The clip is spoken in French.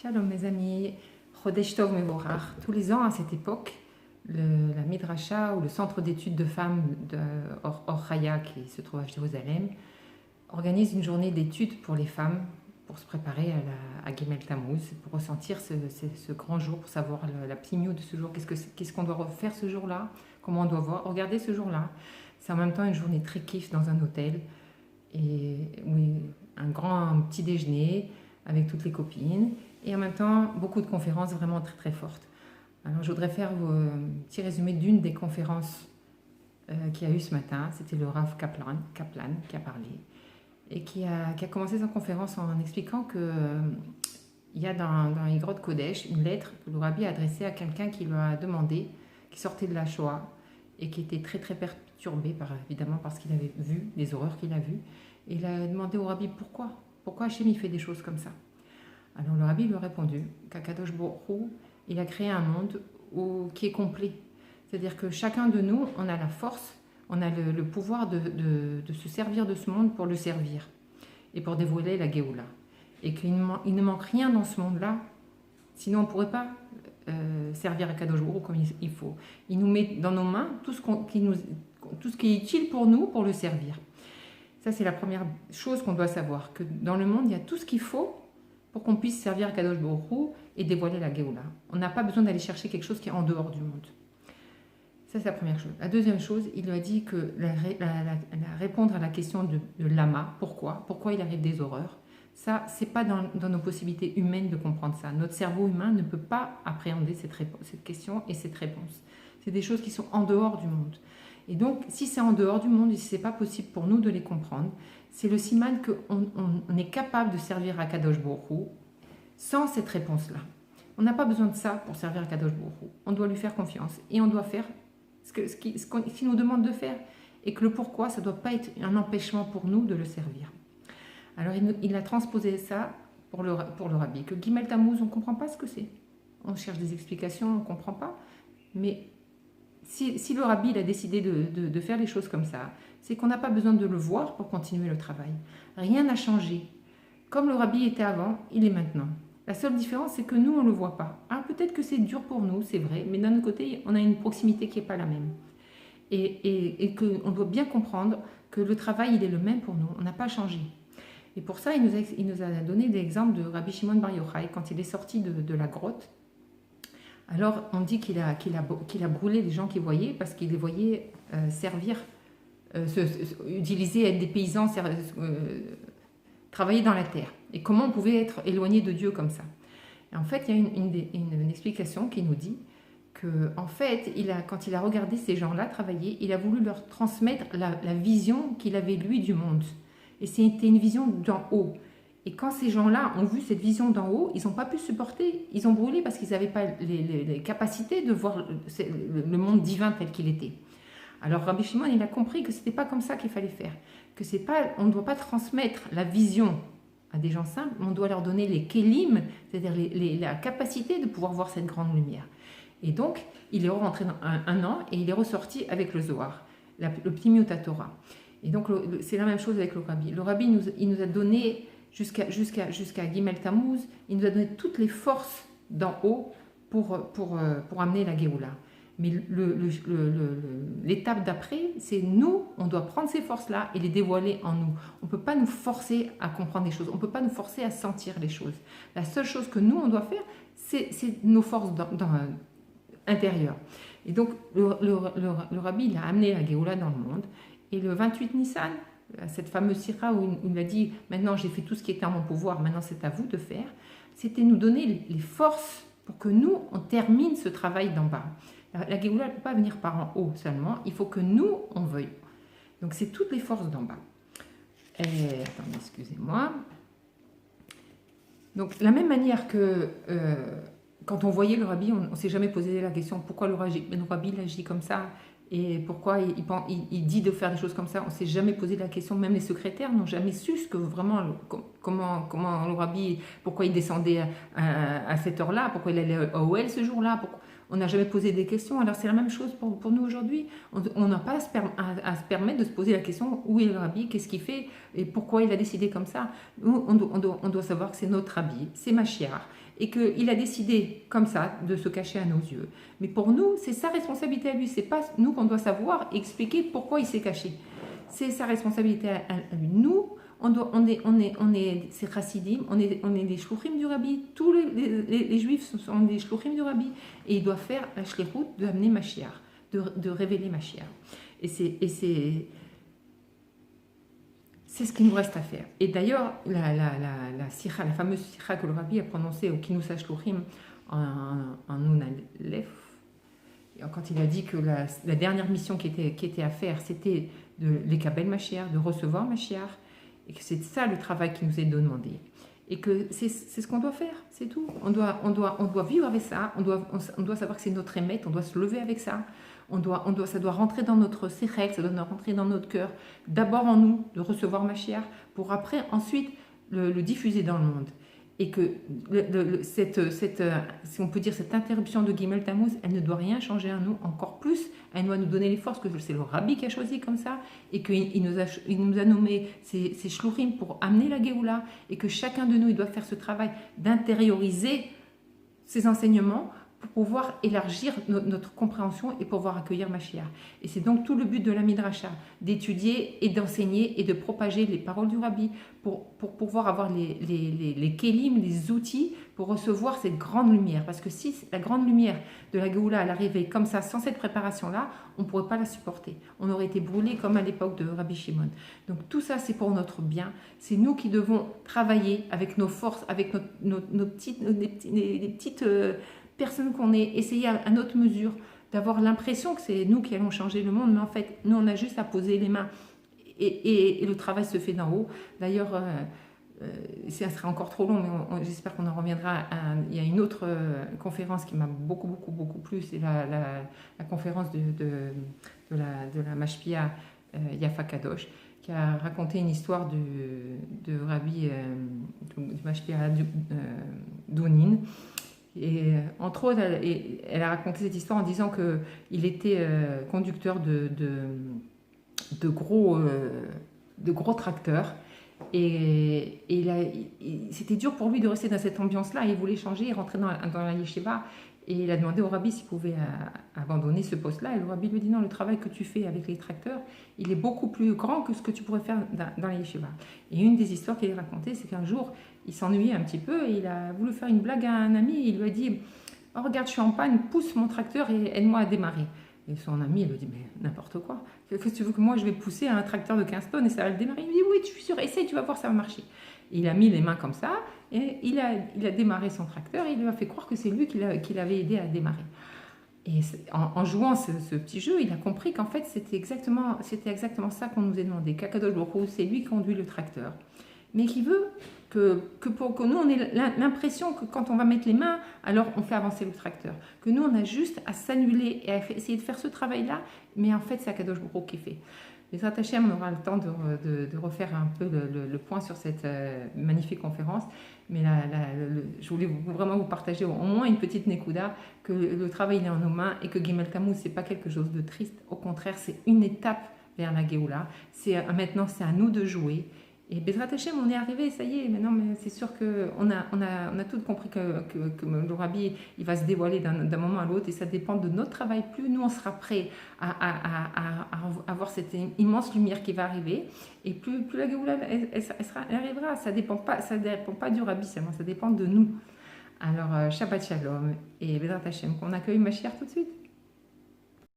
Shalom mes amis, Chodesh Tov Mevorach. Tous les ans à cette époque, la Midrasha ou le centre d'études de femmes de Or Chaya qui se trouve à Jérusalem organise une journée d'études pour les femmes pour se préparer à Gimel Tammuz, pour ressentir ce grand jour, pour savoir la pnimiout de ce jour, qu'est-ce qu'on doit faire ce jour-là, comment on doit regarder ce jour-là. C'est en même temps une journée très kiff dans un hôtel et oui, un petit déjeuner avec toutes les copines. Et en même temps, beaucoup de conférences vraiment très très fortes. Alors je voudrais faire un petit résumé d'une des conférences qu'il y a eu ce matin. C'était le Rav Kaplan qui a parlé et qui a commencé sa conférence en expliquant que il y a dans Igrot Kodesh une lettre que le Rabbi a adressée à quelqu'un qui lui a demandé, qui sortait de la Shoah et qui était très très perturbé évidemment parce qu'il avait vu les horreurs qu'il a vues. Et il a demandé au Rabbi pourquoi Hachem il fait des choses comme ça. Alors le Rabbi lui a répondu qu'Akadosh Baruch Hu, il a créé un monde qui est complet. C'est-à-dire que chacun de nous, on a la force, on a le pouvoir de se servir de ce monde pour le servir et pour dévoiler la Géoula. Et qu'il ne manque rien dans ce monde-là, sinon on ne pourrait pas servir Akadosh Baruch Hu comme il faut. Il nous met dans nos mains tout ce qui est utile pour nous pour le servir. Ça, c'est la première chose qu'on doit savoir, que dans le monde, il y a tout ce qu'il faut pour qu'on puisse servir Kadosh Baruch Hu et dévoiler la Géoula. On n'a pas besoin d'aller chercher quelque chose qui est en dehors du monde. Ça, c'est la première chose. La deuxième chose, il lui a dit que répondre à la question de Lama, pourquoi il arrive des horreurs, ça, c'est pas dans nos possibilités humaines de comprendre ça. Notre cerveau humain ne peut pas appréhender cette question et cette réponse. C'est des choses qui sont en dehors du monde. Et donc, si c'est en dehors du monde et si ce n'est pas possible pour nous de les comprendre, c'est le siman qu'on est capable de servir à Kadosh Baruch Hu sans cette réponse-là. On n'a pas besoin de ça pour servir à Kadosh Baruch Hu. On doit lui faire confiance et on doit faire ce qu'il nous demande de faire. Et que le pourquoi, ça ne doit pas être un empêchement pour nous de le servir. Alors, il a transposé ça pour le Rabbi, que Gimel Tammuz, on ne comprend pas ce que c'est. On cherche des explications, on ne comprend pas. Mais si le Rabbi il a décidé de faire les choses comme ça, c'est qu'on n'a pas besoin de le voir pour continuer le travail. Rien n'a changé. Comme le Rabbi était avant, il est maintenant. La seule différence, c'est que nous, on ne le voit pas. Ah, peut-être que c'est dur pour nous, c'est vrai, mais d'un autre côté, on a une proximité qui n'est pas la même. Et qu'on doit bien comprendre que le travail, il est le même pour nous. On n'a pas changé. Et pour ça, il nous a donné des exemples de Rabbi Shimon Bar Yochai, quand il est sorti de la grotte. Alors, on dit qu'il a brûlé les gens qu'il voyait parce qu'il les voyait utiliser, être des paysans, travailler dans la terre. Et comment on pouvait être éloigné de Dieu comme ça. Et en fait, il y a une explication qui nous dit que, en fait, quand il a regardé ces gens-là travailler, il a voulu leur transmettre la vision qu'il avait, lui, du monde. Et c'était une vision d'en haut. Et quand ces gens-là ont vu cette vision d'en haut, ils n'ont pas pu supporter, ils ont brûlé parce qu'ils n'avaient pas les capacités de voir le monde divin tel qu'il était. Alors Rabbi Shimon, il a compris que ce n'était pas comme ça qu'il fallait faire, on ne doit pas transmettre la vision à des gens simples, on doit leur donner les kélim, c'est-à-dire la capacité de pouvoir voir cette grande lumière. Et donc, il est rentré dans un an et il est ressorti avec le Zohar, le Pnimiut Torah. Et donc, c'est la même chose avec le Rabbi. Le Rabbi, il nous a donné jusqu'à Gimel Tammuz, il nous a donné toutes les forces d'en haut pour amener la Géoula. Mais l'étape d'après, c'est nous, on doit prendre ces forces-là et les dévoiler en nous. On ne peut pas nous forcer à comprendre les choses, on ne peut pas nous forcer à sentir les choses. La seule chose que nous, on doit faire, c'est nos forces intérieures. Et donc, le Rabbi, il a amené la Géoula dans le monde. Et le 28 Nissan, cette fameuse sira où il a dit « Maintenant, j'ai fait tout ce qui était en mon pouvoir, maintenant c'est à vous de faire », c'était nous donner les forces pour que nous, on termine ce travail d'en bas. La Géoula, elle ne peut pas venir par en haut seulement, il faut que nous, on veuille. Donc, c'est toutes les forces d'en bas. Attendez, excusez-moi. Donc, la même manière que quand on voyait le Rabbi, on ne s'est jamais posé la question pourquoi le Rabbi agit comme ça et pourquoi il dit de faire des choses comme ça. On ne s'est jamais posé la question, même les secrétaires n'ont jamais su comment comment le Rabbi, pourquoi il descendait à cette heure-là, pourquoi il allait à Ohel ce jour-là, on n'a jamais posé des questions. Alors c'est la même chose pour nous aujourd'hui. On n'a pas à se permettre de se poser la question où est le Rabbi, qu'est-ce qu'il fait et pourquoi il a décidé comme ça. Nous, on doit savoir que c'est notre Rabbi, c'est Mashiach, et qu'il a décidé comme ça de se cacher à nos yeux. Mais pour nous, c'est sa responsabilité à lui. C'est pas nous qu'on doit savoir et expliquer pourquoi il s'est caché. C'est sa responsabilité à lui. Nous, c'est chassidim, on est des shluchim du Rabbi. Tous les juifs sont des shluchim du Rabbi. Et ils doivent faire la shlichut d'amener Mashiach, de révéler Mashiach. Et c'est ce qu'il nous reste à faire. Et d'ailleurs, la fameuse sikha que le Rabbi a prononcée au Kinus HaShluchim en Nun Aleph, quand il a dit que la dernière mission qui était à faire, c'était de l'ékabel Mashiach, de recevoir Mashiach, et que c'est ça le travail qui nous est demandé. Et que c'est ce qu'on doit faire, c'est tout. On doit vivre avec ça, on doit savoir que c'est notre émet, on doit se lever avec ça, ça doit rentrer dans notre sérec, ça doit rentrer dans notre cœur, d'abord en nous, de recevoir Mashiach, pour après, ensuite, le diffuser dans le monde. Et que si on peut dire, cette interruption de Gimel Tammuz, elle ne doit rien changer à nous, encore plus, elle doit nous donner les forces, que c'est le Rabbi qui a choisi comme ça, et qu'il nous a nommé ces shluchim pour amener la Géoula, et que chacun de nous, il doit faire ce travail d'intérioriser ces enseignements pour pouvoir élargir notre compréhension et pouvoir accueillir Mashiach. Et c'est donc tout le but de la Midrasha, d'étudier et d'enseigner et de propager les paroles du Rabbi pour pouvoir avoir les kélim, les outils pour recevoir cette grande lumière. Parce que si la grande lumière de la Géoula, elle arrivait comme ça, sans cette préparation-là, on ne pourrait pas la supporter. On aurait été brûlés comme à l'époque de Rabbi Shimon. Donc tout ça, c'est pour notre bien. C'est nous qui devons travailler avec nos forces, avec les petites personnes qu'on est, essayer à notre mesure d'avoir l'impression que c'est nous qui allons changer le monde, mais en fait, nous, on a juste à poser les mains et le travail se fait d'en haut. D'ailleurs, ça sera encore trop long, mais j'espère qu'on en reviendra. Il y a une autre conférence qui m'a beaucoup plu, c'est la conférence de la Mashpia Yafa Kadosh, qui a raconté une histoire de Rabbi du Mashpia Dounin. Et entre autres, elle a raconté cette histoire en disant qu'il était conducteur de gros tracteurs. Et c'était dur pour lui de rester dans cette ambiance-là. Il voulait changer, il rentrait dans la yeshiva. Et il a demandé au Rabbi s'il pouvait abandonner ce poste-là. Et le Rabbi lui dit non, le travail que tu fais avec les tracteurs, il est beaucoup plus grand que ce que tu pourrais faire dans la yeshiva. Et une des histoires qu'il a racontées, c'est qu'un jour, il s'ennuyait un petit peu et il a voulu faire une blague à un ami. Il lui a dit oh, regarde, je suis en panne, pousse mon tracteur et aide-moi à démarrer. Et son ami, il lui dit mais n'importe quoi. Qu'est-ce que tu veux que moi je vais pousser un tracteur de 15 tonnes et ça va le démarrer? Il lui dit oui, je suis sûr, essaye, tu vas voir, ça va marcher. Et il a mis les mains comme ça et il a démarré son tracteur et il lui a fait croire que c'est lui qui l'avait aidé à démarrer. Et en jouant ce petit jeu, il a compris qu'en fait, c'était exactement ça qu'on nous a demandé. Qu'Akadosh Baruch Hu, c'est lui qui conduit le tracteur. Mais qui veut que nous, on ait l'impression que quand on va mettre les mains, alors on fait avancer le tracteur. Que nous, on a juste à s'annuler et à essayer de faire ce travail-là, mais en fait, c'est Akadosh Baruch Hu qui fait. Les Hashem, on aura le temps de refaire un peu le point sur cette magnifique conférence. Mais je voulais vraiment vous partager au moins une petite nekuda, que le travail il est en nos mains et que Gimel Tammuz, ce n'est pas quelque chose de triste. Au contraire, c'est une étape vers la Géoula. Maintenant, c'est à nous de jouer. Et Bezrat Hashem, on est arrivé, ça y est, maintenant, mais c'est sûr qu'on a tout compris que le Rabbi, il va se dévoiler d'un moment à l'autre et ça dépend de notre travail. Plus nous, on sera prêts à avoir cette immense lumière qui va arriver et plus la Géoula, elle arrivera. Ça dépend pas du Rabbi seulement, ça dépend de nous. Alors, Shabbat Shalom et Bezrat Hashem, qu'on accueille Mashiach tout de suite.